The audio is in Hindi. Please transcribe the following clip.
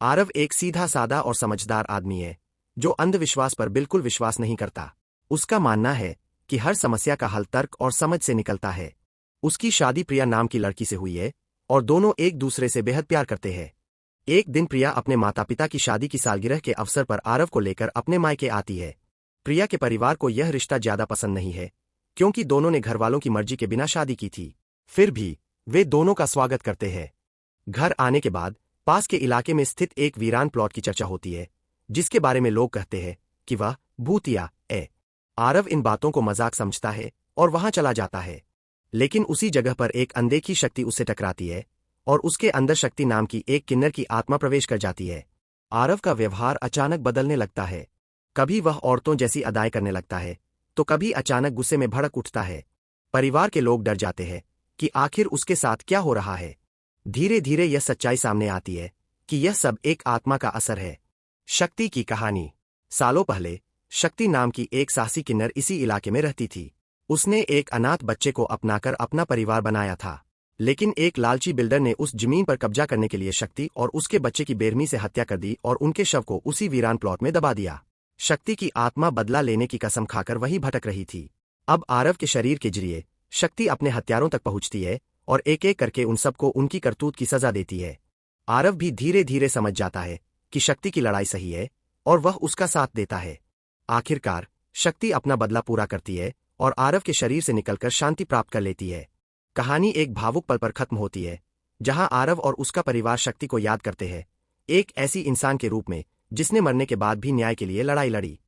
आरव एक सीधा सादा और समझदार आदमी है जो अंधविश्वास पर बिल्कुल विश्वास नहीं करता। उसका मानना है कि हर समस्या का हल तर्क और समझ से निकलता है। उसकी शादी प्रिया नाम की लड़की से हुई है और दोनों एक दूसरे से बेहद प्यार करते हैं। एक दिन प्रिया अपने माता पिता की शादी की सालगिरह के अवसर पर आरव को लेकर अपने मायके आती है। प्रिया के परिवार को यह रिश्ता ज्यादा पसंद नहीं है क्योंकि दोनों ने घरवालों की मर्जी के बिना शादी की थी। फिर भी वे दोनों का स्वागत करते हैं। घर आने के बाद पास के इलाके में स्थित एक वीरान प्लॉट की चर्चा होती है जिसके बारे में लोग कहते हैं कि वह भूतिया है। आरव इन बातों को मजाक समझता है और वहां चला जाता है। लेकिन उसी जगह पर एक अनदेखी शक्ति उससे टकराती है और उसके अंदर शक्ति नाम की एक किन्नर की आत्मा प्रवेश कर जाती है। आरव का व्यवहार अचानक बदलने लगता है। कभी वह औरतों जैसी अदाएं करने लगता है तो कभी अचानक गुस्से में भड़क उठता है। परिवार के लोग डर जाते हैं कि आखिर उसके साथ क्या हो रहा है। धीरे धीरे यह सच्चाई सामने आती है कि यह सब एक आत्मा का असर है। शक्ति की कहानी। सालों पहले शक्ति नाम की एक साहसी किन्नर इसी इलाके में रहती थी। उसने एक अनाथ बच्चे को अपनाकर अपना परिवार बनाया था। लेकिन एक लालची बिल्डर ने उस जमीन पर कब्जा करने के लिए शक्ति और उसके बच्चे की बेरहमी से हत्या कर दी और उनके शव को उसी वीरान प्लॉट में दबा दिया। शक्ति की आत्मा बदला लेने की कसम खाकर वहीं भटक रही थी। अब आरव के शरीर के जरिए शक्ति अपने हत्यारों तक पहुंचती है और एक एक करके उन सबको उनकी करतूत की सजा देती है। आरव भी धीरे धीरे समझ जाता है कि शक्ति की लड़ाई सही है और वह उसका साथ देता है। आखिरकार शक्ति अपना बदला पूरा करती है और आरव के शरीर से निकलकर शांति प्राप्त कर लेती है। कहानी एक भावुक पल पर खत्म होती है जहां आरव और उसका परिवार शक्ति को याद करते हैं, एक ऐसी इंसान के रूप में जिसने मरने के बाद भी न्याय के लिए लड़ाई लड़ी।